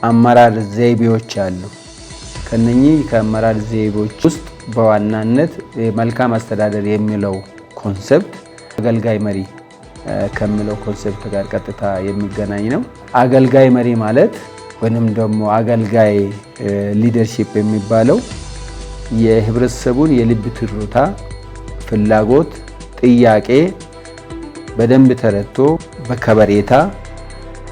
አመራር ዘይቤዎች አሉ። ከነኚህ ከአመራር ዘይቤዎች ውስጥ በዋናነት መልካም አስተዳደር የሚለው ኮንሰፕት አገልጋይ መሪ ከሚለው ኮንሰፕት ጋር ቀጥታ የሚገናኝ ነው። አገልጋይ መሪ ማለት ወይንም ደግሞ አገልጋይ ሊደርሺፕ የሚባለው የህብረተሰቡን የልብ ትርታ፣ ፍላጎት፣ ጥያቄ በደንብ ተረድቶ በከበሬታ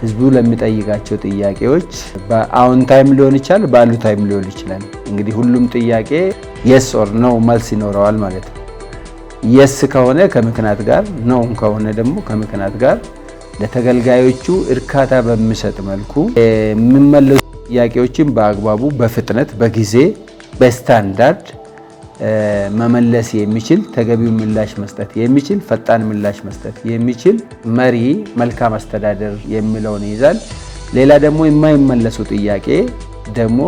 ህዝቡ ለሚጠይቃቸው ጥያቄዎች በአዎንታይም ሊሆን ይችላል፣ በአሉታይም ሊሆን ይችላል። እንግዲህ ሁሉም ጥያቄ የስ ኦር ኖ መልስ ይኖረዋል ማለት ነው። የስ ከሆነ ከምክንያት ጋር፣ ኖ ከሆነ ደግሞ ከምክንያት ጋር ለተገልጋዮቹ እርካታ በሚሰጥ መልኩ የሚመለሱ ጥያቄዎችን በአግባቡ፣ በፍጥነት፣ በጊዜ፣ በስታንዳርድ መመለስ የሚችል ተገቢው ምላሽ መስጠት የሚችል ፈጣን ምላሽ መስጠት የሚችል መሪ መልካም አስተዳደር የሚለውን ይይዛል። ሌላ ደግሞ የማይመለሱ ጥያቄ ደግሞ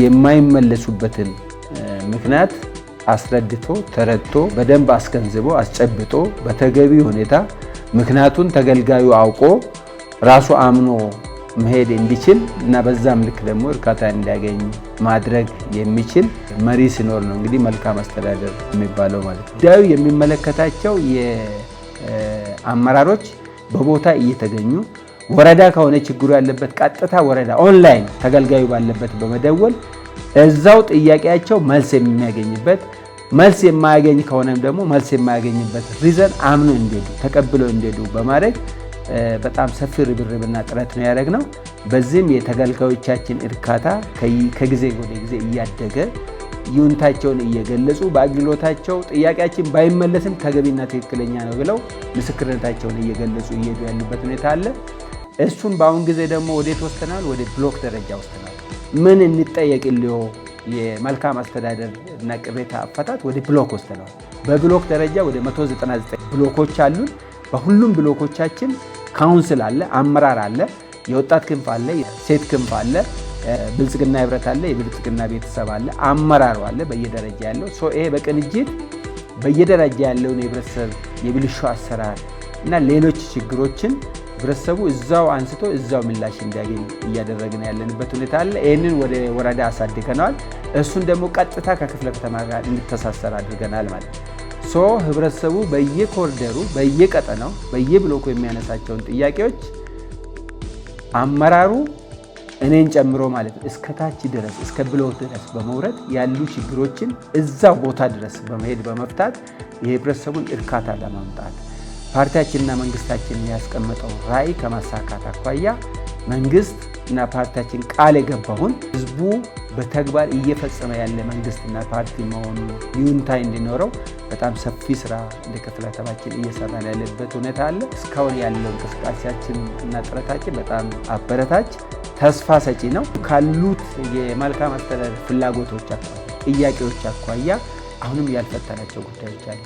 የማይመለሱበትን ምክንያት አስረድቶ ተረድቶ በደንብ አስገንዝቦ አስጨብጦ በተገቢ ሁኔታ ምክንያቱን ተገልጋዩ አውቆ ራሱ አምኖ መሄድ እንዲችል እና በዛም ልክ ደግሞ እርካታ እንዲያገኝ ማድረግ የሚችል መሪ ሲኖር ነው እንግዲህ መልካም አስተዳደር የሚባለው ማለት ነው። ጉዳዩ የሚመለከታቸው የአመራሮች በቦታ እየተገኙ ወረዳ ከሆነ ችግሩ ያለበት ቀጥታ ወረዳ ኦንላይን ተገልጋዩ ባለበት በመደወል እዛው ጥያቄያቸው መልስ የሚያገኝበት፣ መልስ የማያገኝ ከሆነም ደግሞ መልስ የማያገኝበት ሪዘን አምኖ እንዲሄዱ ተቀብለው እንዲሄዱ በማድረግ በጣም ሰፊ ርብርብና ጥረት ነው ያደረግነው። በዚህም የተገልጋዮቻችን እርካታ ከጊዜ ወደ ጊዜ እያደገ ይሁንታቸውን እየገለጹ በአገልግሎታቸው ጥያቄያችን ባይመለስም ተገቢና ትክክለኛ ነው ብለው ምስክርነታቸውን እየገለጹ እየሄዱ ያሉበት ሁኔታ አለ። እሱን በአሁን ጊዜ ደግሞ ወዴት ወስደናል? ወደ ብሎክ ደረጃ ወስደናል። ምን እንጠየቅልዮ የመልካም አስተዳደር እና ቅሬታ አፈታት ወደ ብሎክ ወስደናል። በብሎክ ደረጃ ወደ 199 ብሎኮች አሉን። በሁሉም ብሎኮቻችን ካውንስል አለ፣ አመራር አለ፣ የወጣት ክንፍ አለ፣ ሴት ክንፍ አለ፣ ብልጽግና ህብረት አለ፣ የብልጽግና ቤተሰብ አለ፣ አመራሩ አለ በየደረጃ ያለው። ይሄ በቅንጅት በየደረጃ ያለውን የህብረተሰብ የብልሹ አሰራር እና ሌሎች ችግሮችን ህብረተሰቡ እዛው አንስቶ እዛው ምላሽ እንዲያገኝ እያደረግን ያለንበት ሁኔታ አለ። ይህንን ወደ ወረዳ አሳድገናል። እሱን ደግሞ ቀጥታ ከክፍለ ከተማ ጋር እንዲተሳሰር አድርገናል ማለት ነው። ህብረተሰቡ በየኮሪደሩ በየቀጠናው በየብሎኩ የሚያነሳቸውን ጥያቄዎች አመራሩ እኔን ጨምሮ ማለት ነው እስከ ታች ድረስ እስከ ብሎክ ድረስ በመውረድ ያሉ ችግሮችን እዛው ቦታ ድረስ በመሄድ በመፍታት የህብረተሰቡን እርካታ ለማምጣት ፓርቲያችንና መንግስታችን ያስቀመጠው ራዕይ ከማሳካት አኳያ መንግስት እና ፓርቲያችን ቃል የገባውን ህዝቡ በተግባር እየፈጸመ ያለ መንግስትና ፓርቲ መሆኑ ይሁንታ እንዲኖረው በጣም ሰፊ ስራ እንደ ክፍለ ከተማችን እየሰራን ያለበት ሁኔታ አለ። እስካሁን ያለው እንቅስቃሴያችን እና ጥረታችን በጣም አበረታች፣ ተስፋ ሰጪ ነው። ካሉት የመልካም አስተዳደር ፍላጎቶች አኳያ ጥያቄዎች አኳያ አሁንም ያልፈታናቸው ጉዳዮች አሉ።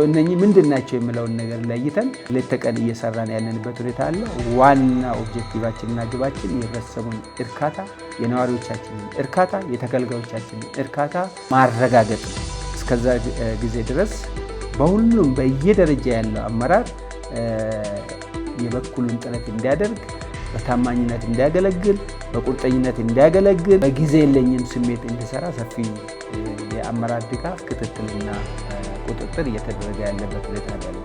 እነኚህ ምንድን ናቸው የሚለውን ነገር ለይተን ሌት ተቀን እየሰራን ያለንበት ሁኔታ አለ። ዋና ኦብጀክቲቫችንና ግባችን የህብረተሰቡን እርካታ፣ የነዋሪዎቻችንን እርካታ፣ የተገልጋዮቻችንን እርካታ ማረጋገጥ ነው። እስከዛ ጊዜ ድረስ በሁሉም በየደረጃ ያለው አመራር የበኩሉን ጥረት እንዲያደርግ፣ በታማኝነት እንዲያገለግል፣ በቁርጠኝነት እንዲያገለግል፣ በጊዜ የለኝም ስሜት እንዲሰራ ሰፊ የአመራር ድጋፍ ክትትልና ቁጥጥር እየተደረገ ያለበት ሁኔታ ነው።